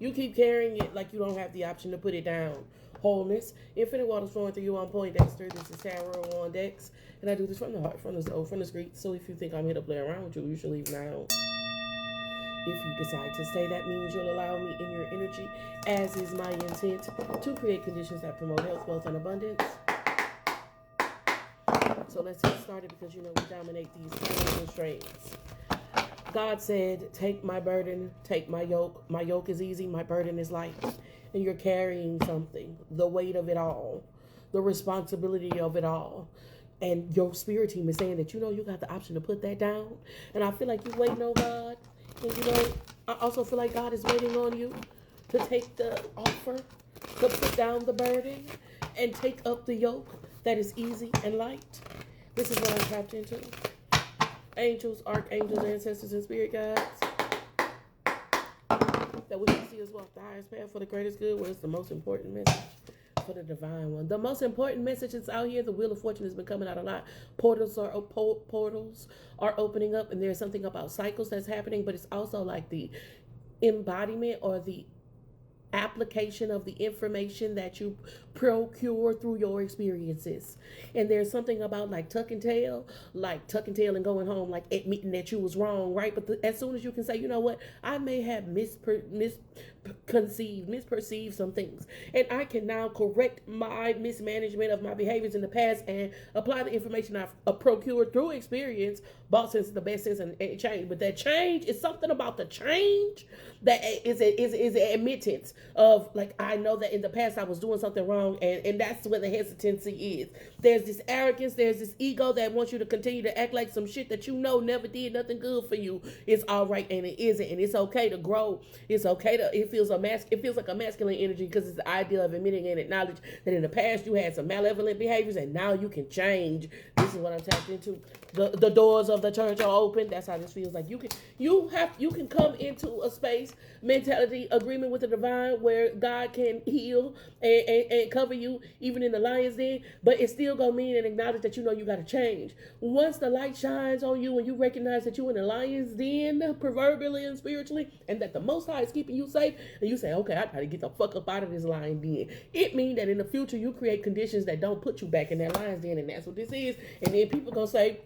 You keep carrying it like you don't have the option to put it down. Wholeness. Infinite waters flowing through you on point, Dexter. This is Tarot on Dex. And I do this from the heart, from the soul, from the street. So if you think I'm here to play around with you, you should leave now. If you decide to stay, that means you'll allow me in your energy, as is my intent, to create conditions that promote health, wealth, and abundance. So let's get started because you know we dominate these time constraints. God said, take my burden, take my yoke. My yoke is easy, my burden is light. And you're carrying something, the weight of it all, the responsibility of it all. And your spirit team is saying that, you know, you got the option to put that down. And I feel like you're waiting on God. And, you know, I also feel like God is waiting on you to take the offer, to put down the burden, and take up the yoke that is easy and light. This is what I'm tapped into. Angels, archangels, ancestors, and spirit guides. That we can see us walk the highest path for the greatest good. What is the most important message for the divine one? The most important message is out here. The Wheel of Fortune has been coming out a lot. Portals are opening up, and there's something about cycles that's happening, but it's also like the embodiment or the application of the information that you procure through your experiences. And there's something about like tuck and tail and going home, like admitting that you was wrong, right? But as soon as you can say, you know what, I may have misperceived some things, and I can now correct my mismanagement of my behaviors in the past and apply the information I've procured through experience, both sense, the best sense, and change. But that change is something about the change that is an admittance of, like, I know that in the past I was doing something wrong, and that's where the hesitancy is. There's this arrogance, there's this ego that wants you to continue to act like some shit that you know never did nothing good for you. It's all right, and it isn't, and it's okay to grow. It's okay to, it feels like a masculine energy because it's the idea of admitting and acknowledge that in the past you had some malevolent behaviors and now you can change. This is what I'm tapped into. The doors of the church are open. That's how this feels like. You can come into a space, mentality, agreement with the divine, where God can heal and cover you even in the lion's den, but it's still gonna mean and acknowledge that you know you gotta change. Once the light shines on you and you recognize that you're in the lion's den, proverbially and spiritually, and that the Most High is keeping you safe, and you say, okay, I gotta get the fuck up out of this lion's den. It means that in the future you create conditions that don't put you back in that lion's den, and that's what this is. And then people gonna say,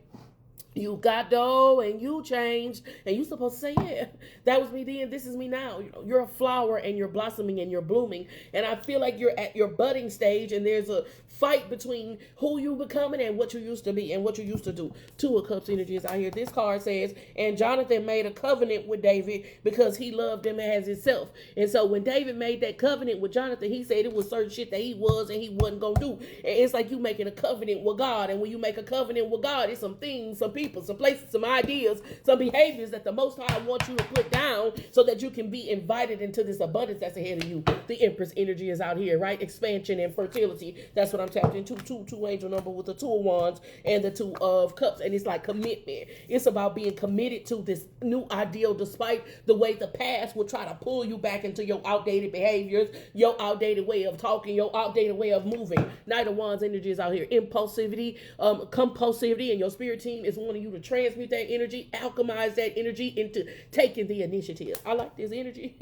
you got dough and you changed, and you supposed to say, yeah, that was me then, this is me now. You know, you're a flower and you're blossoming and you're blooming, and I feel like you're at your budding stage, and there's a fight between who you becoming and what you used to be and what you used to do. Two of Cups energy is out here. This card says, and Jonathan made a covenant with David because he loved him as himself. And so when David made that covenant with Jonathan, he said it was certain shit that he was and he wasn't gonna do. And it's like you making a covenant with God, and when you make a covenant with God, it's some things, some people, some places, some ideas, some behaviors that the Most High wants you to put down so that you can be invited into this abundance that's ahead of you. The Empress energy is out here, right? Expansion and fertility. That's what I'm tapped into. Two angel number with the Two of Wands and the Two of Cups. And it's like commitment. It's about being committed to this new ideal despite the way the past will try to pull you back into your outdated behaviors, your outdated way of talking, your outdated way of moving. Knight of Wands energy is out here. Impulsivity, compulsivity, and your spirit team is wanting you to transmute that energy, alchemize that energy into taking the initiative. I like this energy.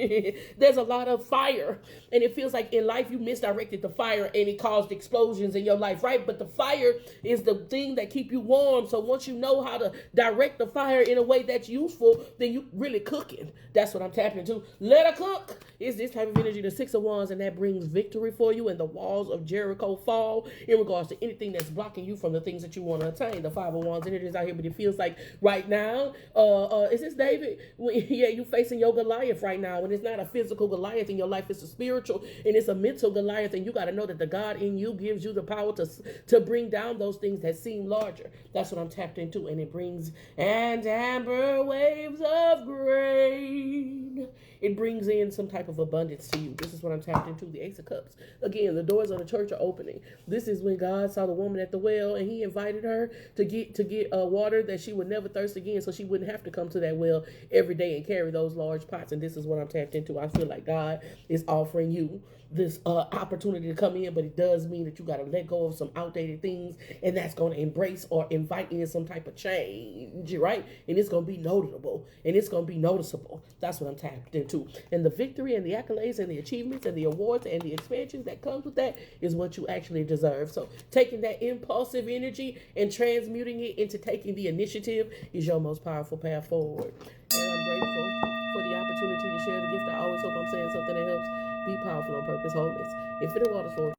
There's a lot of fire, and it feels like in life you misdirected the fire and it caused explosions in your life, right? But the fire is the thing that keep you warm. So once you know how to direct the fire in a way that's useful, then you really cooking. That's what I'm tapping into. Let her cook. Is this type of energy, the Six of Wands, and that brings victory for you, and the walls of Jericho fall in regards to anything that's blocking you from the things that you want to attain. The Five of Wands energy is out here, but it feels like right now, is this David? Yeah, you facing your Goliath right now, and it's not a physical Goliath in your life, it's a spiritual, and it's a mental Goliath, and you got to know that the God in you gives you the power to bring down those things that seem larger. That's what I'm tapped into, and it brings, and amber waves of grain. It brings in some type of abundance to you. This is what I'm tapped into, the Ace of Cups. Again, the doors of the church are opening. This is when God saw the woman at the well, and he invited her to get water that she would never thirst again, so she wouldn't have to come to that well every day and carry those large pots. And this is what I'm tapped into. I feel like God is offering you this opportunity to come in, but it does mean that you got to let go of some outdated things, and that's going to embrace or invite in some type of change, right? And it's going to be notable, and it's going to be noticeable. That's what I'm tapped into. into. And the victory and the accolades and the achievements and the awards and the expansions that comes with that is what you actually deserve. So taking that impulsive energy and transmuting it into taking the initiative is your most powerful path forward. And I'm grateful for the opportunity to share the gift. I always hope I'm saying something that helps. Be powerful on purpose, wholeness. Infinite waters for